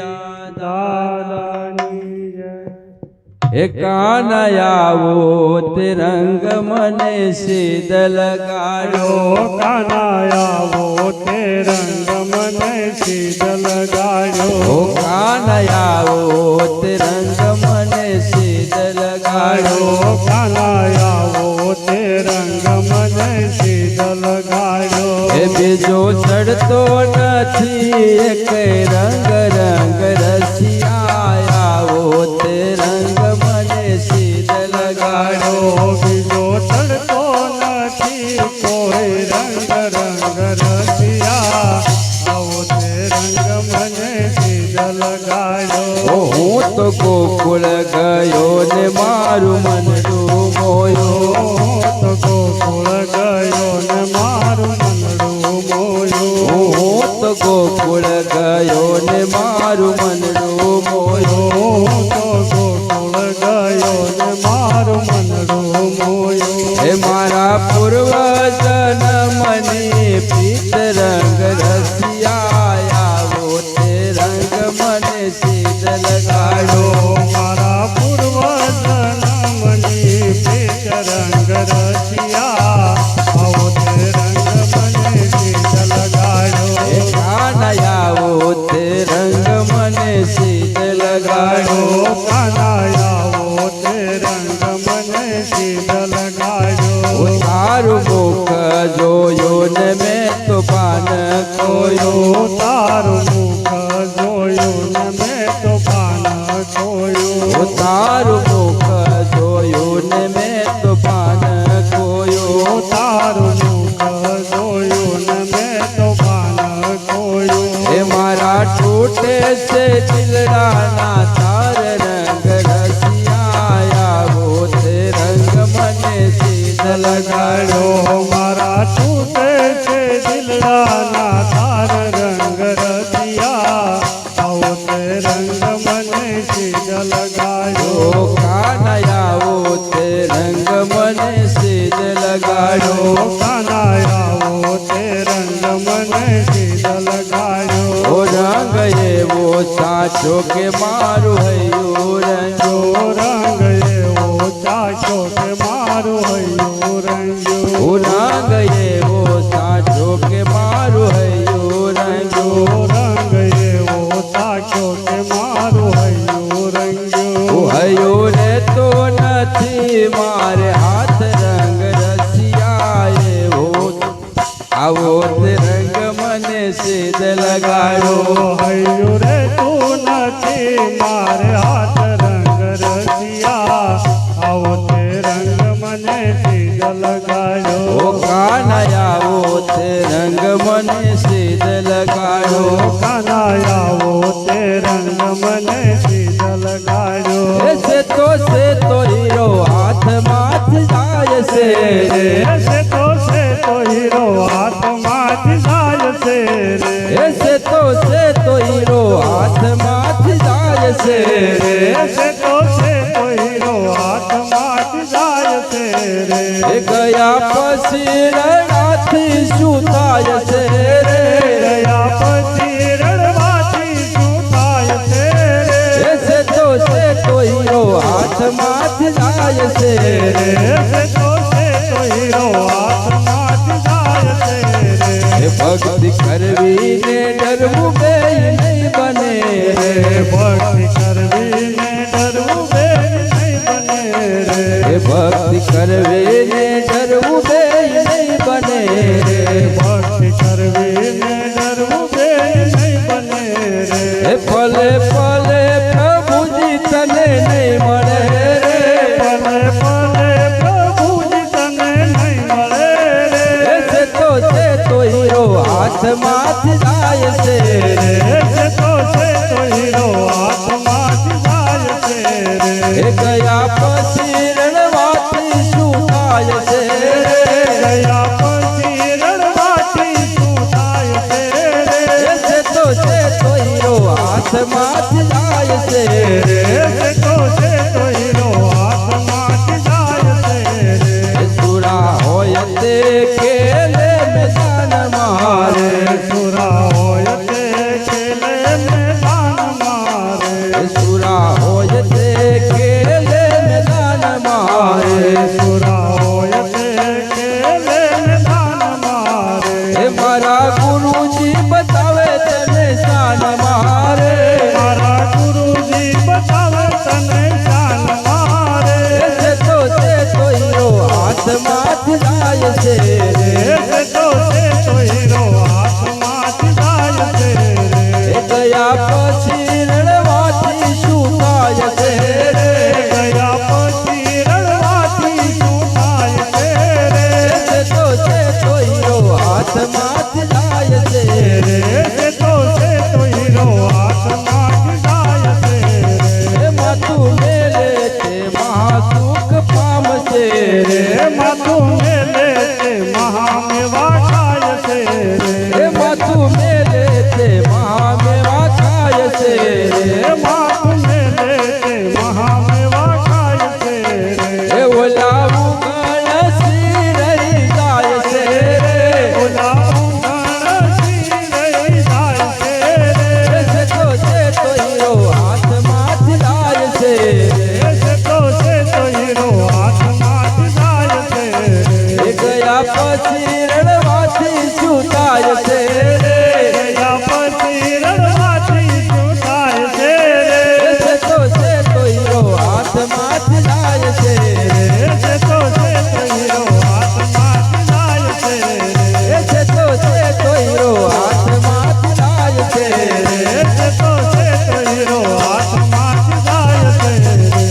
કનૈયા દાદાની જય। હે કાનૈયાવો તે રંગ મને સિદ્ધ લગાડો, કાનૈયાવો તે રંગ મને સિદ્ધ લગાડો, કાનૈયાવો તે રંગ મને સિદ્ધ લગાડો, કાનૈયાવો તે રંગ મને સિદ્ધ લગાડો। એ બીજો ચડતો નથી એક રંગ રંગ રસિયાવો તે રંગ મને સિદ્ધ લગાડો, બીજો ચડતો નથી કોઈ રંગ રંગ રસિયા, આવો તે રંગ મને સિદ્ધ લગાડો। હું તો ગોકુળ ગયો ને મારું મનડું મોયો, તો ગોકુળ ગયો ને મારું મનડું મોયો, હું તો ગોકુળ ગયો ને મારું મનડું મોયો, તો ગોકુળ ગયો ને મારું મનડું મોયો। હે મારા પૂર્વ જન્મની પ્રીત રંગ રસિયાવો તે રંગ મને સિદ્ધ લગાડો, મારા પૂર્વ જન્મની પ્રીત રંગ રસિયા, આવો તે રંગ મને સિદ્ધ લગાડો। હે કાનૈયાવો તે રંગ મને સિદ્ધ લગાડો, કાનૈયાવો તે રંગ મને સિદ્ધ લગાડો। તારું મુખ જોયો ને મેં તો પાન ખોયો, તારું મુખ જોયું ને મેં તો પાન ખોયું, તારું મુખ જોયું ને મેં તો પાન ખોયો, તારું મુખ જોયું ને મેં તો પાન ખોયું। હે મારા તૂટે છે દિલડાના તાર રંગ રસિયાવો તે રંગ મને સિદ્ધ લગાડો, મારા તૂટે છે દિલડાના તાર રંગ રસિયા, આવો તે રંગ મને સિદ્ધ લગાડો। કાનૈયાવો તે રંગ મને સિદ્ધ લગાડો, કાનૈયાવો તે રંગ મને સિદ્ધ લગાડો। ઓ રંગ એવો સાચો કે મારું હૈયું રંજો, રંગ એવો ચાચો કે મારું હૈયું રંજો, ઓ રંગ એવો સાચો કે મારું હૈયું રંજો, રંગ એવો ચાચો કે મારું હૈયું રંજો। ઓ હૈયું રે તો નથી મારે હાથ રંગ રસિયા એવો, આવો તે રંગ મને સિદ્ધ લગાડો, હૈયું રે તું નથી મારે હાથ રંગ રસિયા, આવો તે રંગ મને સિદ્ધ લગાડો। ઓ કાનૈયાવો તે રંગ મને સિદ્ધ લગાડો, કાનૈયાવો તે રંગ મને સિદ્ધ લગાડો। એસે તો હીરો હાથમાંથી જાય છે, એસે તો હીરો હાથમાંથી જાય છે રે, એસે તો હીરો હાથમાંથી જાય છે, એસે તો હીરો હાથમાંથી જાય છે રે। એ ગયા પછી રણાથી શું થાય છે રે, ગયા પછી રણવાથી શું થાય છે રે, એસે તો હીરો હાથમાંથી જાય છે, એસે તો હીરો હાથમાંથી જાય છે રે। એ ભક્તિ કરવી ને ડરવું બે નહીં બને રે, ભક્તિ કરવી ને ડરવું બે નહીં બને રે, એ ભક્તિ કરવી ને ડરવું બે નહીં બને રે, ભક્તિ કરવી ને ડરવું બે નહીં બને રે। એ ભલે ભલે પ્રભુજી તને નહીં મળે રે, ભલે ભલે પ્રભુજી તને નહીં મળે રે, એસે તો હીરો હાથમાંથી જાય છે, એસે તો હીરો હાથમાંથી જાય છે રે। એ ગયા પછી રણવાથી શું થાય છે રે, ગયા પછી રણવાથી શું થાય છે રે, એસે તો હીરો હાથમાંથી જાય છે, એસે તો હીરો હાથમાંથી જાય છે રે। એ સુરા હોય તે ખેલે મેદાન મારે, સુરા હોય તે ખેલે મેદાન હાથમાંથી જાય છે રે એ તો હીરો હાથમાંથી જાય છે એ ગયા પછી રડવાથી શું થાય છે રે ગયા પછી રડવાથી શું થાય છે તો હીરો હાથમાંથી જાય છે રે એ તો હીરો હાથમાંથી જાય છે એ માથું મેલે તે મહાસુખ પામશે રે રે માથું મેલે તે મહામેવા ખાય છે એ માથું મેલે તે મહામેવા ખાય છે રે માથું મેલે તે મહામેવા ખાય છે એ ઓલાવું ગણસી રહી જાય છે રે ઓલા ઊંઘણ રહી જાય છે તો હીરો હાથમાંથી જાય છે તો હીરો હાથમાંથી જાય છે એ ગયા પછી રડવાથી શું થાય છે રે